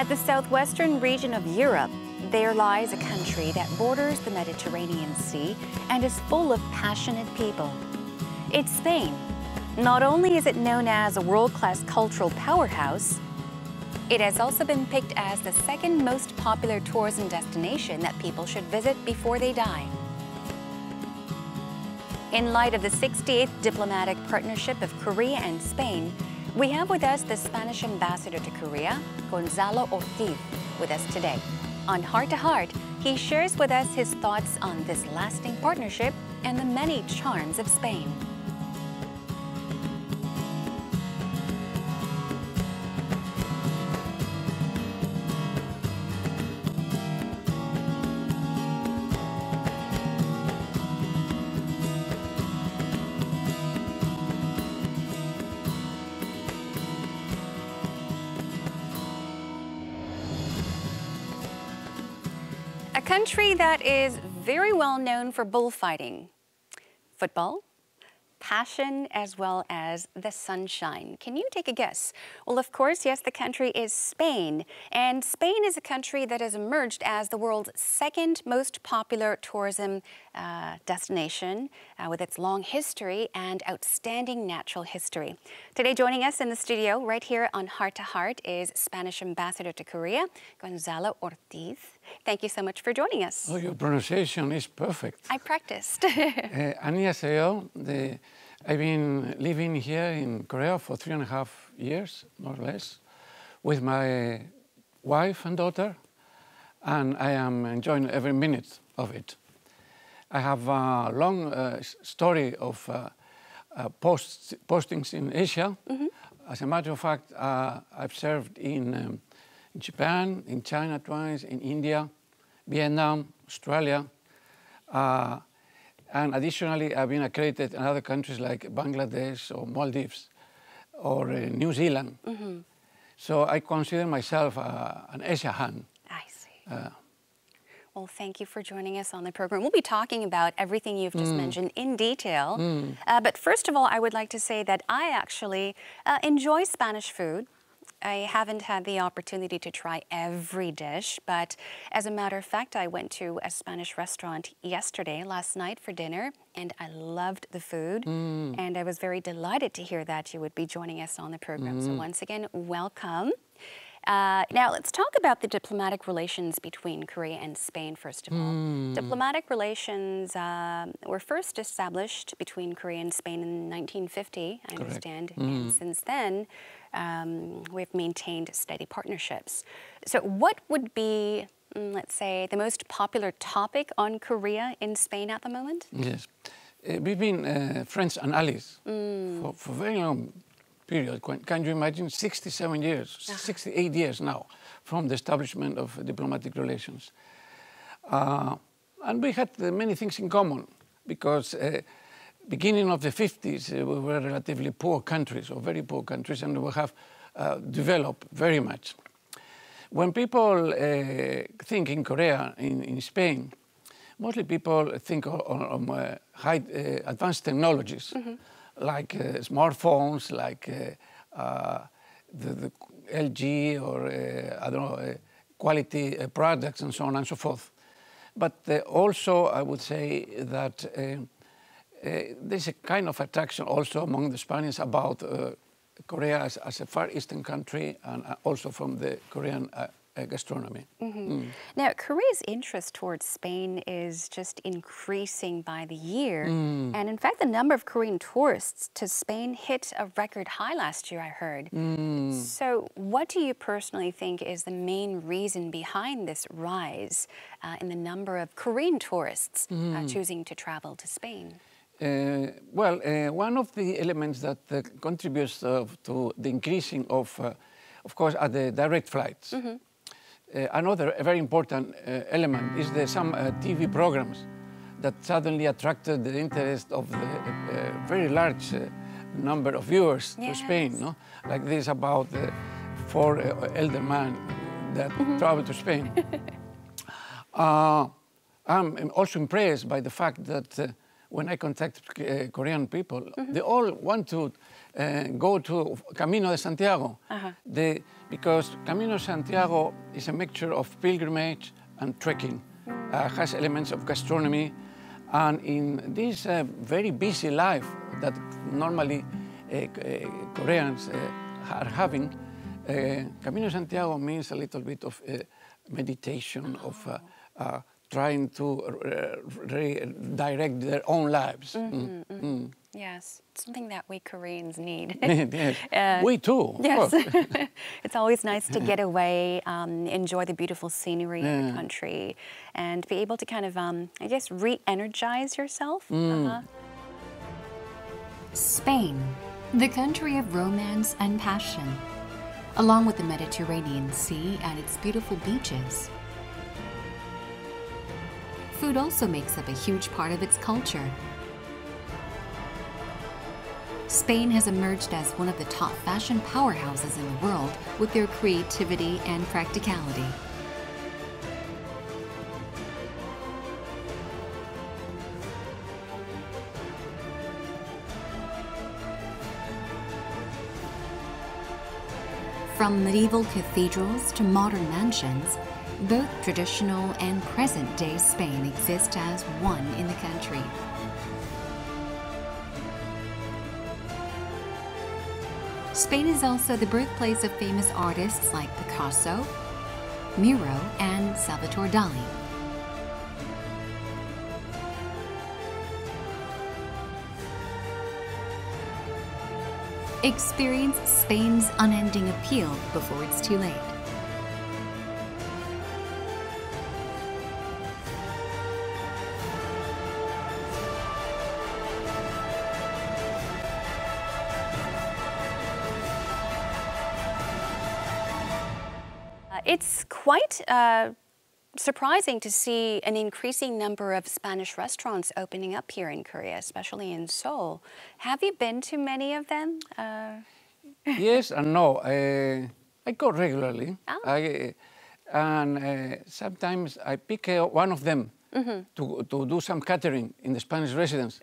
At the southwestern region of Europe, there lies a country that borders the Mediterranean Sea and is full of passionate people. It's Spain. Not only is it known as a world-class cultural powerhouse, it has also been picked as the second most popular tourism destination that people should visit before they die. In light of the 68th diplomatic partnership of Korea and Spain, we have with us the Spanish ambassador to Korea, Gonzalo Ortiz, with us today. On Heart to Heart, he shares with us his thoughts on this lasting partnership and the many charms of Spain. A country that is very well known for bullfighting, football, passion, as well as the sunshine. Can you take a guess? Well, of course, yes, the country is Spain. And Spain is a country that has emerged as the world's second most popular tourism destination with its long history and outstanding natural history. Today, joining us in the studio right here on Heart to Heart is Spanish Ambassador to Korea, Gonzalo Ortiz. Thank you so much for joining us. Oh, your pronunciation is perfect. I practiced. 안녕하세요. I've been living here in Korea for 3.5 years, more or less, with my wife and daughter, and I am enjoying every minute of it. I have a long story of postings in Asia. Mm-hmm. As a matter of fact, I've served in Japan, in China twice, in India, Vietnam, Australia, and additionally, I've been accredited in other countries like Bangladesh or Maldives or New Zealand. Mm-hmm. So I consider myself an Asia hand. I see. Well, thank you for joining us on the program. We'll be talking about everything you've just mentioned in detail. But first of all, I would like to say that I actually enjoy Spanish food. I haven't had the opportunity to try every dish, but as a matter of fact, I went to a Spanish restaurant last night for dinner, and I loved the food. And I was very delighted to hear that you would be joining us on the program. So once again, welcome. Now, let's talk about the diplomatic relations between Korea and Spain, first of all. Diplomatic relations were first established between Korea and Spain in 1950, I understand. And since then, we've maintained steady partnerships. So what would be, let's say, the most popular topic on Korea in Spain at the moment? Yes. We've been friends and allies for a very long period. Can you imagine? 67 years, 68 years now from the establishment of diplomatic relations. And we had many things in common because beginning of the 50s, we were relatively poor countries, or very poor countries, and we have developed very much. When people think in Korea, in Spain, mostly people think on high advanced technologies, like smartphones, like the LG or, I don't know, quality products and so on and so forth. But also, I would say that there's a kind of attraction also among the Spaniards about Korea as a Far Eastern country and also from the Korean gastronomy. Now, Korea's interest towards Spain is just increasing by the year. And in fact, the number of Korean tourists to Spain hit a record high last year, I heard. So what do you personally think is the main reason behind this rise in the number of Korean tourists choosing to travel to Spain? Well, one of the elements that contributes to the increasing of course, are the direct flights. Another very important element is some TV programs that suddenly attracted the interest of the very large number of viewers to Spain. No? Like this about the 4 elder men that travel to Spain. I'm also impressed by the fact that when I contact Korean people, they all want to go to Camino de Santiago. Because Camino de Santiago is a mixture of pilgrimage and trekking, has elements of gastronomy, and in this very busy life that normally Koreans are having, Camino de Santiago means a little bit of meditation, of trying to redirect their own lives. Yes, something that we Koreans need. Yes. We too. Yes. It's always nice to get away, enjoy the beautiful scenery of the country, and be able to kind of, I guess, re-energize yourself. Spain, the country of romance and passion, along with the Mediterranean Sea and its beautiful beaches. Food also makes up a huge part of its culture. Spain has emerged as one of the top fashion powerhouses in the world with their creativity and practicality. From medieval cathedrals to modern mansions, both traditional and present-day Spain exist as one in the country. Spain is also the birthplace of famous artists like Picasso, Miro, and Salvatore Dali. Experience Spain's unending appeal before it's too late. It's quite surprising to see an increasing number of Spanish restaurants opening up here in Korea, especially in Seoul. Have you been to many of them? Yes and no. I go regularly. Sometimes I pick one of them to do some catering in the Spanish residence.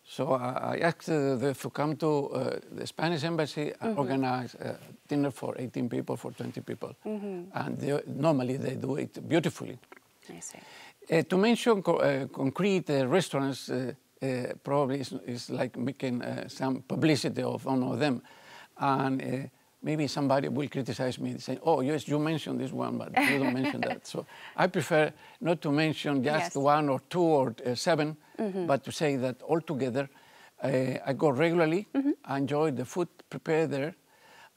So I asked them to come to the Spanish embassy and organize a dinner for 18 people, for 20 people. And normally they do it beautifully. I see. To mention concrete restaurants probably is like making some publicity of one of them. And maybe somebody will criticize me saying, oh, yes, you mentioned this one, but you don't mention that. So I prefer not to mention just one or two or seven, but to say that altogether, I go regularly, I enjoy the food prepared there,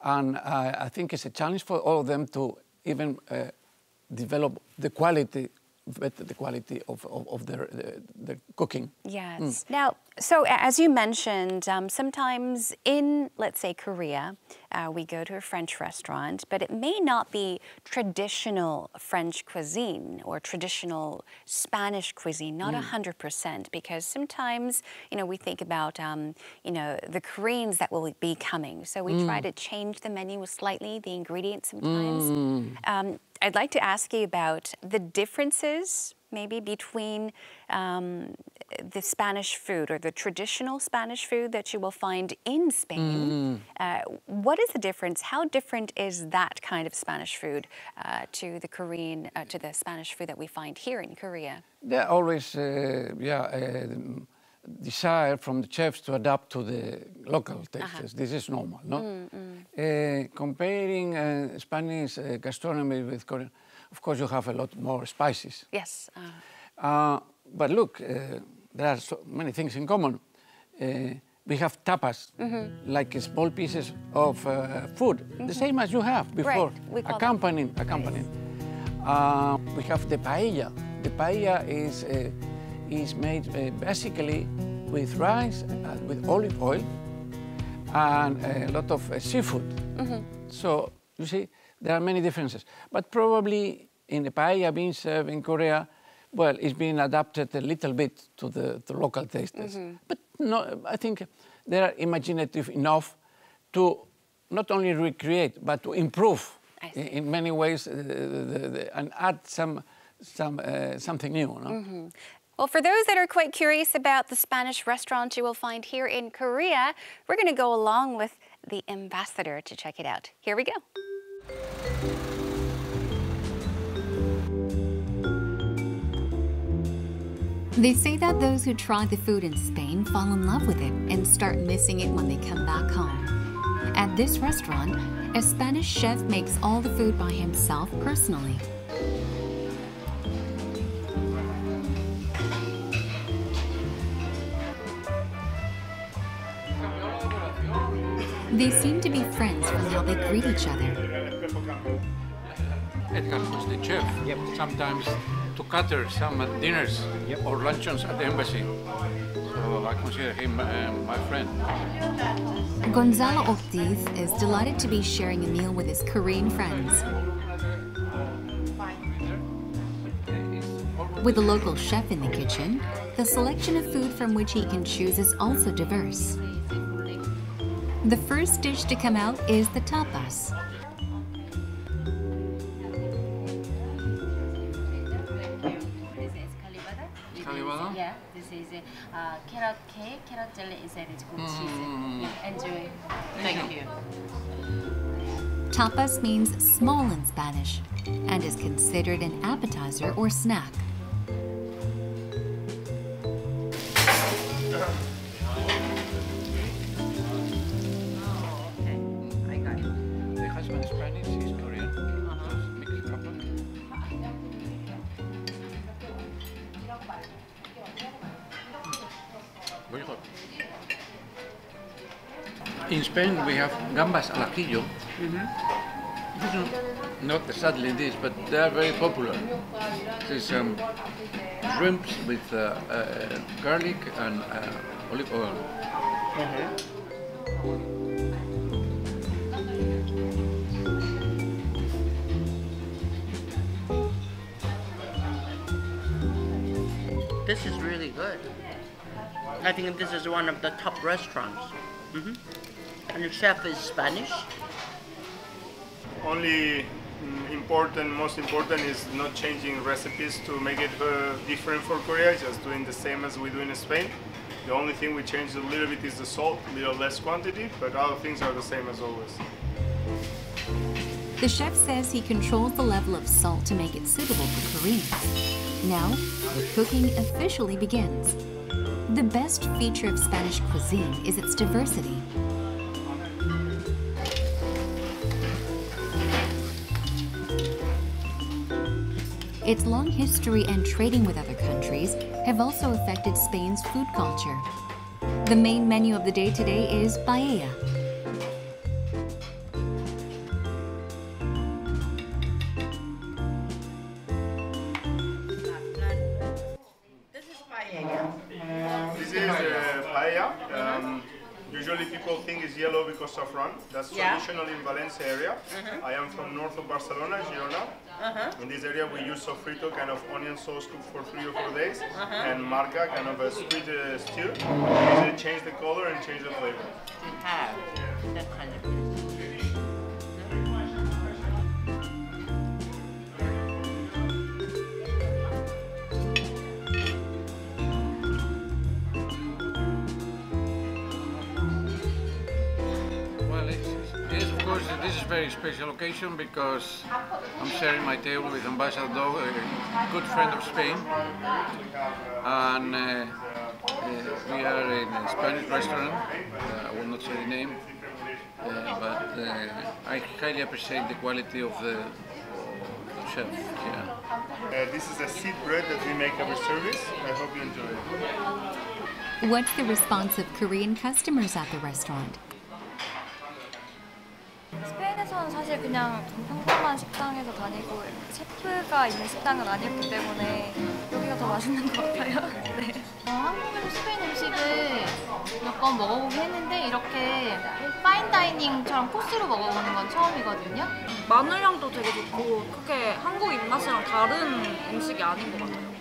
and I think it's a challenge for all of them to even develop the quality, better the quality of their cooking. Yes. Now, so as you mentioned, sometimes in, let's say, Korea, we go to a French restaurant, but it may not be traditional French cuisine or traditional Spanish cuisine, not 100%, because sometimes, you know, we think about, you know, the Koreans that will be coming. So we try to change the menu slightly, the ingredients sometimes. I'd like to ask you about the differences maybe between the Spanish food or the traditional Spanish food that you will find in Spain. What is the difference? How different is that kind of Spanish food to the Korean, to the Spanish food that we find here in Korea? There always, desire from the chefs to adapt to the local tastes. This is normal, no? Comparing Spanish gastronomy with Korean, of course you have a lot more spices. Yes. But look, there are so many things in common. We have tapas, like small pieces of food, the same as you have before, accompanying. We have the paella. The paella is made basically with rice, with olive oil, and a lot of seafood. So, you see, there are many differences. But probably in the paella being served in Korea, well, it's been adapted a little bit to the local tastes. But no, I think they are imaginative enough to not only recreate, but to improve in many ways and add something new. No? Well, for those that are quite curious about the Spanish restaurant you will find here in Korea, we're going to go along with the ambassador to check it out. Here we go. They say that those who try the food in Spain fall in love with it and start missing it when they come back home. At this restaurant, a Spanish chef makes all the food by himself personally. They seem to be friends from how they greet each other. Edgar was the chef. Yep. Sometimes to cater some dinners or luncheons at the embassy. So I consider him my friend. Gonzalo Ortiz is delighted to be sharing a meal with his Korean friends. With a local chef in the kitchen, the selection of food from which he can choose is also diverse. The first dish to come out is the tapas. Yeah, this is carrot cake, carrot jelly inside is with cheese. Enjoy. Thank you. Tapas means small in Spanish and is considered an appetizer or snack. The husband is Spanish, he's Korean. Mixed couple. Very hot. In Spain, we have gambas al ajillo. This is not sadly this, but they are very popular. This shrimps with garlic and olive oil. This is really good. I think this is one of the top restaurants. And the chef is Spanish. Only most important is not changing recipes to make it different for Korea, just doing the same as we do in Spain. The only thing we change a little bit is the salt, a little less quantity, but other things are the same as always. The chef says he controls the level of salt to make it suitable for Koreans. Now, the cooking officially begins. The best feature of Spanish cuisine is its diversity. Its long history and trading with other countries have also affected Spain's food culture. The main menu of the day today is paella. This is paella. This is paella. Usually people think it's yellow because saffron. That's traditional in Valencia area. I am from north of Barcelona, Girona. In this area we use sofrito, kind of onion sauce cooked for 3 or 4 days, and marca, kind of a sweet stew. Usually change the color and change the flavor. You have that kind of dish. Yes, of course, this is a very special occasion because I'm sharing my table with Ambassador, a good friend of Spain, and we are in a Spanish restaurant. I will not say the name, but I highly appreciate the quality of the chef. Yeah. This is a seed bread that we make every service. I hope you enjoy it. What's the response of Korean customers at the restaurant? 스페인에서는 사실 그냥 평범한 식당에서 다니고 셰프가 있는 식당은 아니었기 때문에 여기가 더 맛있는 것 같아요. 네. 한국에서 스페인 음식을 몇 번 먹어보긴 했는데 이렇게 파인다이닝처럼 코스로 먹어보는 건 처음이거든요. 마늘향도 되게 좋고 크게 한국 입맛이랑 다른 음식이 아닌 것 같아요.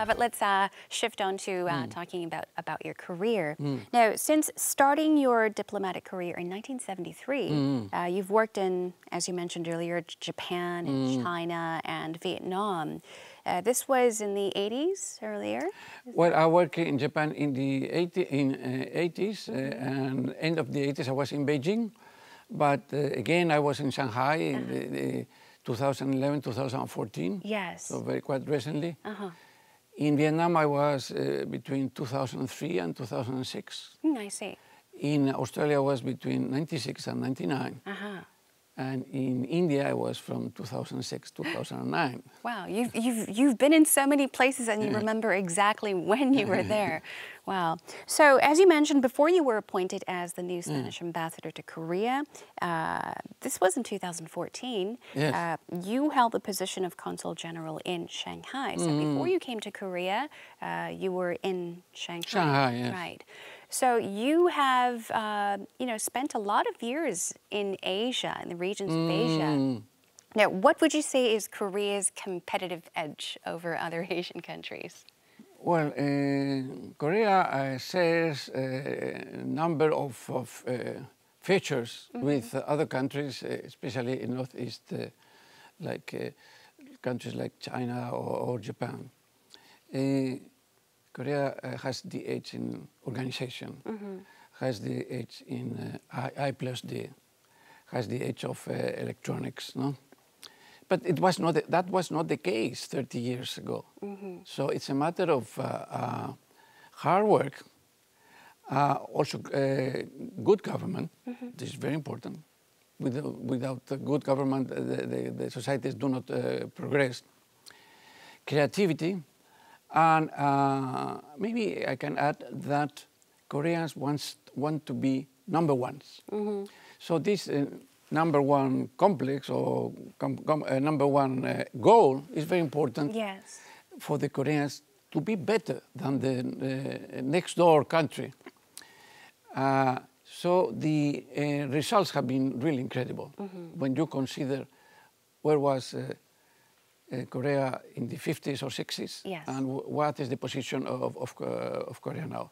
but let's shift on to talking about your career. Now, since starting your diplomatic career in 1973, you've worked in, as you mentioned earlier, Japan, and China, and Vietnam. This was in the 80s earlier? Well, I worked in Japan in the 80s, and end of the 80s I was in Beijing. But again, I was in Shanghai in the 2011, 2014. Yes. So very quite recently. In Vietnam, I was between 2003 and 2006. I see. In Australia, I was between 96 and 99. And in India, I was from 2006 to 2009. Wow, you've been in so many places and you remember exactly when you were there. Wow. So as you mentioned, before you were appointed as the new Spanish ambassador to Korea, this was in 2014. Yes. You held the position of consul general in Shanghai. So before you came to Korea, you were in Shanghai. Shanghai, yes. Right. So you have, spent a lot of years in Asia, in the regions of Asia. Now, what would you say is Korea's competitive edge over other Asian countries? Well, Korea shares a number of features with other countries, especially in Northeast, like countries like China or Japan. Korea has the edge in organization, has the edge in I+D, has the edge of electronics, no? But that was not the case 30 years ago. So it's a matter of hard work, also good government. This is very important. Without good government, the societies do not progress. Creativity, and maybe I can add that Koreans want to be number ones. So this number one complex or number one goal is very important for the Koreans to be better than the next door country. So the results have been really incredible when you consider where was Korea in the 50s or 60s and what is the position of Korea now.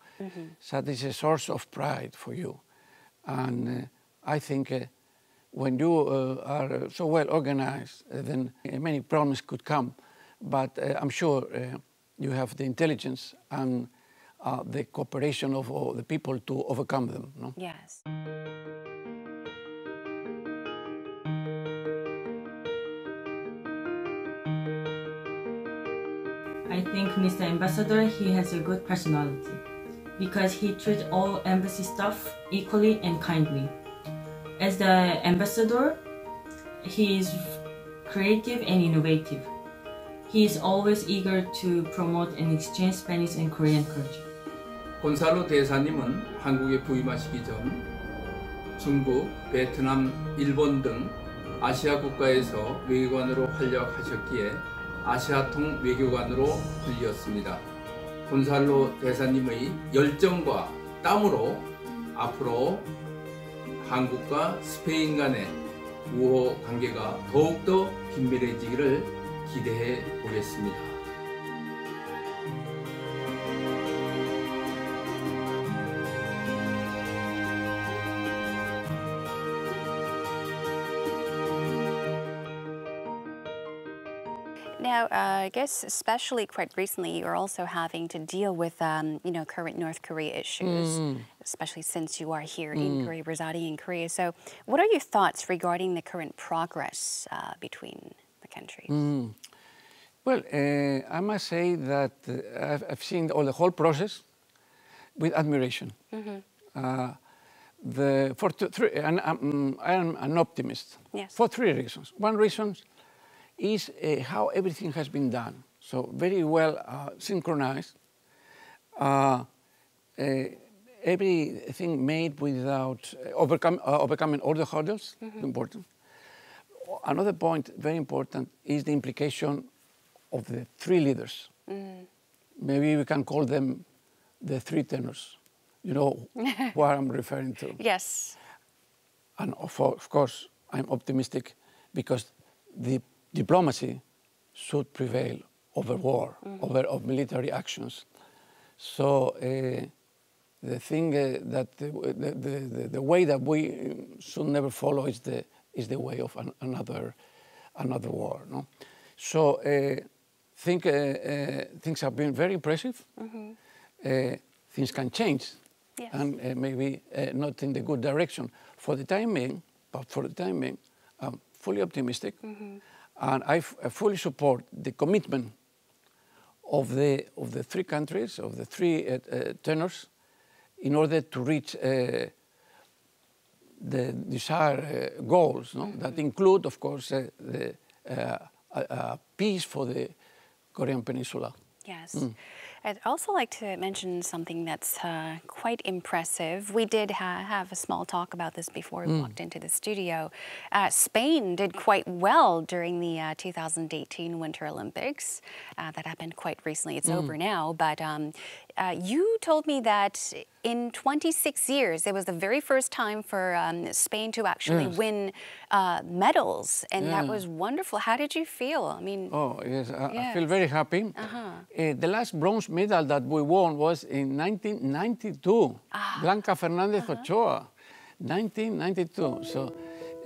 So this is a source of pride for you. And I think when you are so well organized, then many problems could come. But I'm sure you have the intelligence and the cooperation of all the people to overcome them. No? Yes. I think Mr. Ambassador, he has a good personality because he treats all embassy staff equally and kindly. As the ambassador, he is creative and innovative. He is always eager to promote and exchange Spanish and Korean culture. 곤살로 대사님은 한국에 부임하시기 전 중국, 베트남, 일본 등 아시아 국가에서 외교관으로 활약하셨기에 아시아통 외교관으로 불리었습니다. 곤살로 대사님의 열정과 땀으로 앞으로 한국과 스페인 간의 우호 관계가 더욱더 긴밀해지기를 기대해 보겠습니다. Now, I guess especially quite recently, you're also having to deal with, current North Korea issues, especially since you are here in Korea, residing in Korea. So what are your thoughts regarding the current progress between the countries? Well, I must say that I've seen the whole process with admiration. I am an optimist for three reasons. One reason is how everything has been done. So very well synchronized. Everything made without overcoming all the hurdles, important. Another point, very important, is the implication of the three leaders. Maybe we can call them the three tenors. You know what I'm referring to. Yes. And of course, I'm optimistic because the diplomacy should prevail war, of military actions. So the thing that the way that we should never follow is the way of another war. No? So things have been very impressive. Things can change, yes. And maybe not in the good direction for the time being. But for the time being, I'm fully optimistic, and I fully support the commitment of the three countries, of the three tenors, in order to reach the desired goals, no? That include, of course, the peace for the Korean Peninsula. Yes. I'd also like to mention something that's quite impressive. We did have a small talk about this before we walked into the studio. Spain did quite well during the 2018 Winter Olympics. That happened quite recently. It's over now. But you told me that in 26 years, it was the very first time for Spain to actually win medals. And that was wonderful. How did you feel? I mean... Oh, yes. I feel very happy. The last bronze medal that we won was in 1992. Blanca Fernandez Ochoa, 1992. So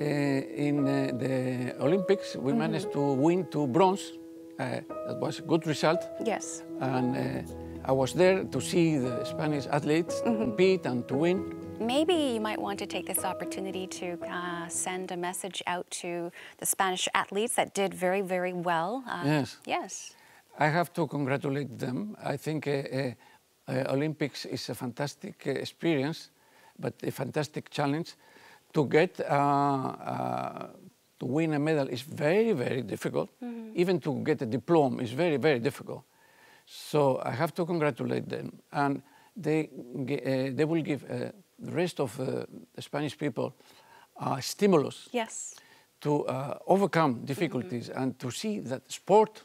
in the Olympics, we managed to win 2 bronze. That was a good result. Yes. And I was there to see the Spanish athletes compete and to win. Maybe you might want to take this opportunity to send a message out to the Spanish athletes that did very, very well. Yes. Yes. I have to congratulate them. I think Olympics is a fantastic experience, but a fantastic challenge. To get to win a medal is very, very difficult. Even to get a diploma is very, very difficult. So I have to congratulate them, and they will give the rest of the Spanish people stimulus. Yes. To overcome difficulties and to see that sport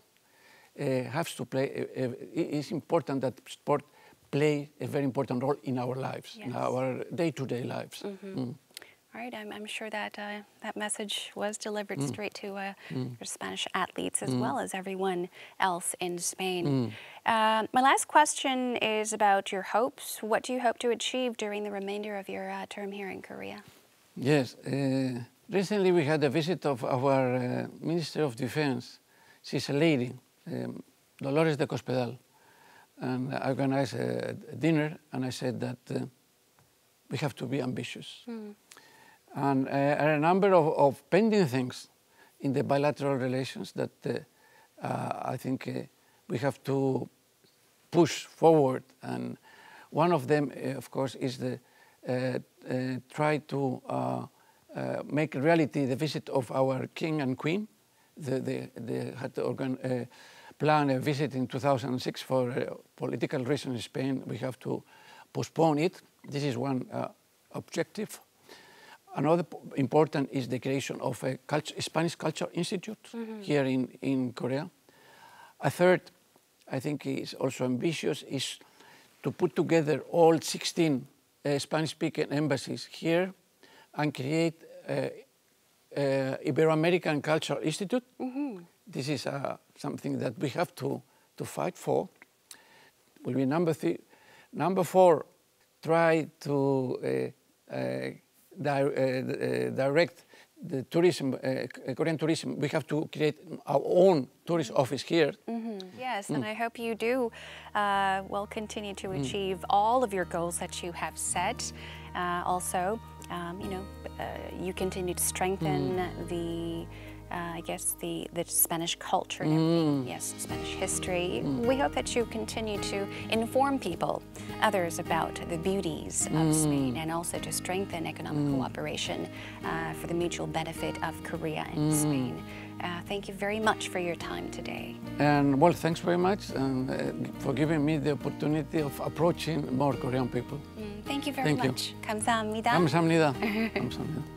has to play. It's important that sport play a very important role in our lives, in our day-to-day lives. All right, I'm sure that that message was delivered straight to your Spanish athletes as well as everyone else in Spain. My last question is about your hopes. What do you hope to achieve during the remainder of your term here in Korea? Yes, recently we had a visit of our Minister of Defense. She's a lady, Dolores de Cospedal, and I organized a dinner, and I said that we have to be ambitious. And a number of pending things in the bilateral relations that I think we have to push forward. And one of them, of course, is the try to make reality the visit of our king and queen. They had to plan a visit in 2006 for political reasons in Spain. We have to postpone it. This is one objective. Another important is the creation of a Spanish Culture Institute here in Korea. A third, I think is also ambitious, is to put together all 16 Spanish-speaking embassies here and create Ibero-American Cultural Institute. This is something that we have to fight for. Will be number 3. Number 4, try to direct the tourism, Korean tourism. We have to create our own tourist office here. Yes, and I hope you do will continue to achieve all of your goals that you have set. Also, you know, you continue to strengthen the I guess the Spanish culture and everything. Yes, Spanish history. We hope that you continue to inform people, others about the beauties of Spain, and also to strengthen economic cooperation for the mutual benefit of Korea and Spain. Thank you very much for your time today. And well, thanks very much for giving me the opportunity of approaching more Korean people. Thank you very much. 감사합니다. 감사합니다. 감사합니다.